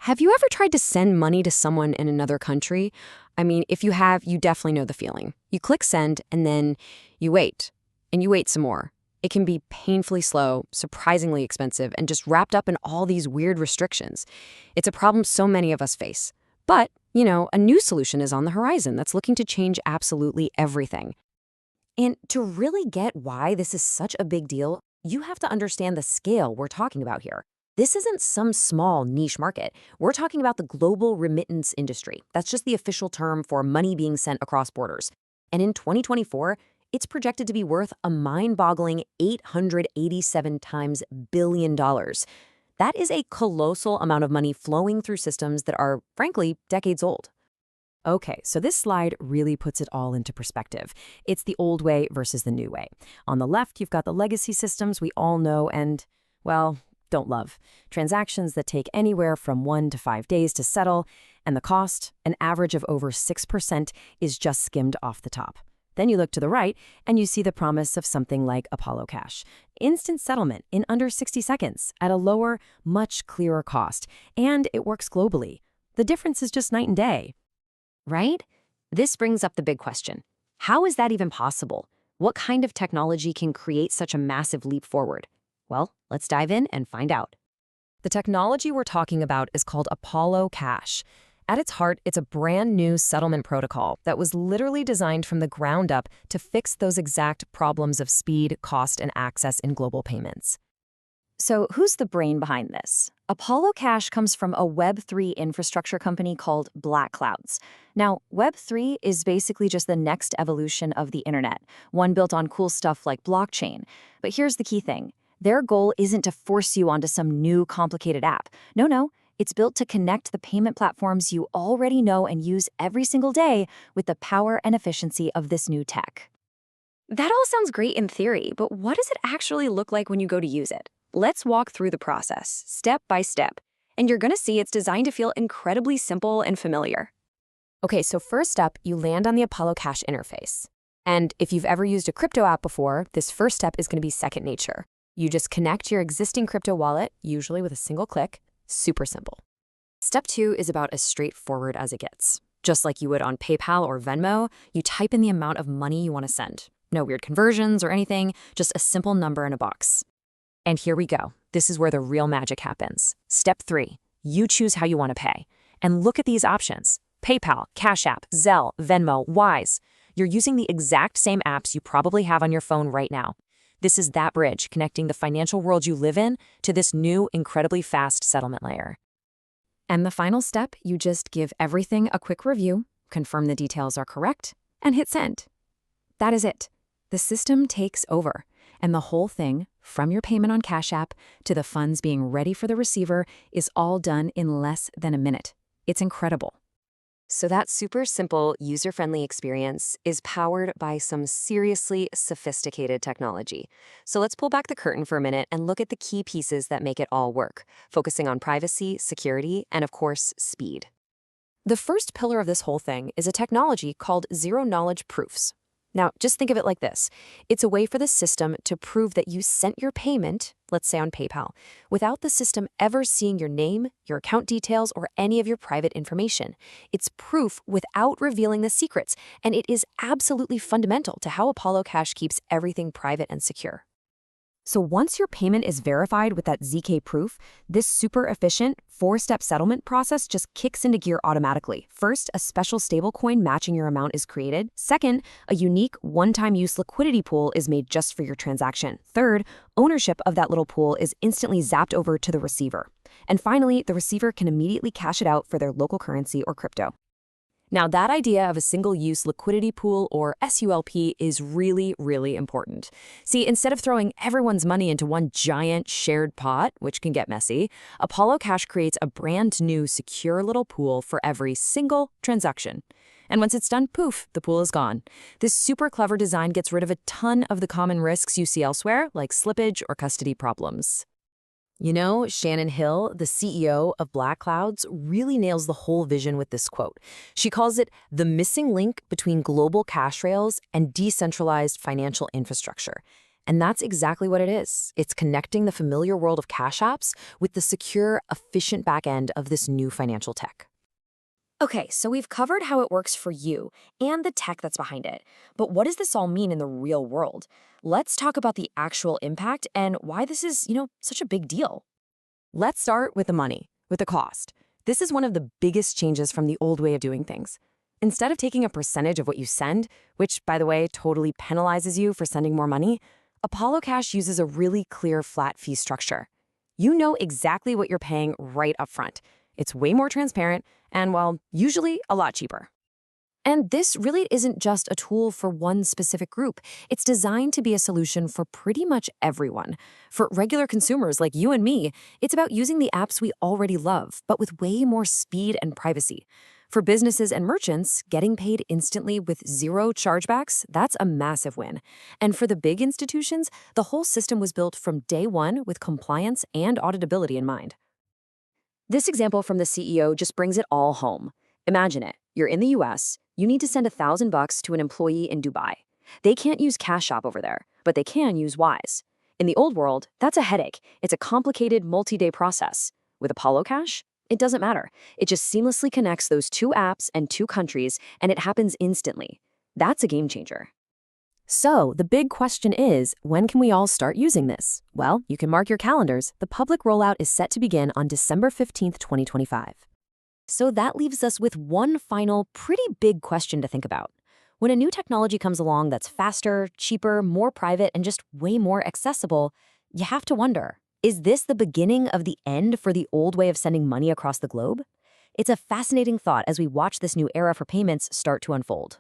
Have you ever tried to send money to someone in another country? I mean, if you have, you definitely know the feeling. You click send and then you wait, and you wait some more. It can be painfully slow, surprisingly expensive, and just wrapped up in all these weird restrictions. It's a problem so many of us face. But, a new solution is on the horizon that's looking to change absolutely everything. And to really get why this is such a big deal, you have to understand the scale we're talking about here. This isn't some small niche market. We're talking about the global remittance industry. That's just the official term for money being sent across borders. And in 2024, it's projected to be worth a mind-boggling $887 billion. That is a colossal amount of money flowing through systems that are, frankly, decades old. Okay, so this slide really puts it all into perspective. It's the old way versus the new way. On the left, you've got the legacy systems we all know and, well, don't love. Transactions that take anywhere from 1 to 5 days to settle, and the cost, an average of over 6%, is just skimmed off the top. Then you look to the right, and you see the promise of something like ApolloCASH. Instant settlement in under 60 seconds at a lower, much clearer cost, and it works globally. The difference is just night and day. Right? This brings up the big question. How is that even possible? What kind of technology can create such a massive leap forward? Well, let's dive in and find out. The technology we're talking about is called ApolloCASH. At its heart, it's a brand new settlement protocol that was literally designed from the ground up to fix those exact problems of speed, cost, and access in global payments. So who's the brain behind this? ApolloCASH comes from a Web3 infrastructure company called Black Clouds. Now, Web3 is basically just the next evolution of the internet, one built on cool stuff like blockchain. But here's the key thing. Their goal isn't to force you onto some new complicated app. No, it's built to connect the payment platforms you already know and use every single day with the power and efficiency of this new tech. That all sounds great in theory, but what does it actually look like when you go to use it? Let's walk through the process, step by step, and you're going to see it's designed to feel incredibly simple and familiar. Okay, so first up, you land on the ApolloCASH interface. And if you've ever used a crypto app before, this first step is going to be second nature. You just connect your existing crypto wallet, usually with a single click. Super simple. Step 2 is about as straightforward as it gets. Just like you would on PayPal or Venmo, you type in the amount of money you want to send. No weird conversions or anything, just a simple number in a box. And here we go. This is where the real magic happens. Step 3, you choose how you want to pay. And look at these options. PayPal, Cash App, Zelle, Venmo, Wise. You're using the exact same apps you probably have on your phone right now. This is that bridge connecting the financial world you live in to this new, incredibly fast settlement layer. And the final step, you just give everything a quick review, confirm the details are correct, and hit send. That is it. The system takes over, and the whole thing, from your payment on Cash App to the funds being ready for the receiver, is all done in less than a minute. It's incredible. So that super simple, user-friendly experience is powered by some seriously sophisticated technology. So let's pull back the curtain for a minute and look at the key pieces that make it all work, focusing on privacy, security, and of course, speed. The first pillar of this whole thing is a technology called zero-knowledge proofs. Now, just think of it like this. It's a way for the system to prove that you sent your payment, let's say on PayPal, without the system ever seeing your name, your account details, or any of your private information. It's proof without revealing the secrets, and it is absolutely fundamental to how ApolloCASH keeps everything private and secure. So once your payment is verified with that ZK proof, this super efficient 4-step settlement process just kicks into gear automatically. First, a special stablecoin matching your amount is created. Second, a unique one-time use liquidity pool is made just for your transaction. Third, ownership of that little pool is instantly zapped over to the receiver. And finally, the receiver can immediately cash it out for their local currency or crypto. Now, that idea of a single-use liquidity pool, or SULP, is really, really important. See, instead of throwing everyone's money into one giant shared pot, which can get messy, ApolloCASH creates a brand new, secure little pool for every single transaction. And once it's done, poof, the pool is gone. This super clever design gets rid of a ton of the common risks you see elsewhere, like slippage or custody problems. You know, Shannon Hill, the CEO of Black Clouds, really nails the whole vision with this quote. She calls it the missing link between global cash rails and decentralized financial infrastructure. And that's exactly what it is. It's connecting the familiar world of cash apps with the secure, efficient backend of this new financial tech. Okay, so we've covered how it works for you and the tech that's behind it. But what does this all mean in the real world? Let's talk about the actual impact and why this is, such a big deal. Let's start with the money, with the cost. This is one of the biggest changes from the old way of doing things. Instead of taking a percentage of what you send, which, by the way, totally penalizes you for sending more money, ApolloCASH uses a really clear flat fee structure. You know exactly what you're paying right up front. It's way more transparent and, well, usually a lot cheaper. And this really isn't just a tool for one specific group. It's designed to be a solution for pretty much everyone. For regular consumers like you and me, it's about using the apps we already love, but with way more speed and privacy. For businesses and merchants, getting paid instantly with zero chargebacks, that's a massive win. And for the big institutions, the whole system was built from day one with compliance and auditability in mind. This example from the CEO just brings it all home. Imagine it. You're in the US, you need to send $1,000 to an employee in Dubai. They can't use Cash App over there, but they can use Wise. In the old world, that's a headache. It's a complicated multi-day process. With ApolloCASH, it doesn't matter. It just seamlessly connects those two apps and two countries, and it happens instantly. That's a game changer. So, the big question is, when can we all start using this? Well, you can mark your calendars. The public rollout is set to begin on December 15th, 2025. So that leaves us with one final, pretty big question to think about. When a new technology comes along that's faster, cheaper, more private, and just way more accessible, you have to wonder, is this the beginning of the end for the old way of sending money across the globe? It's a fascinating thought as we watch this new era for payments start to unfold.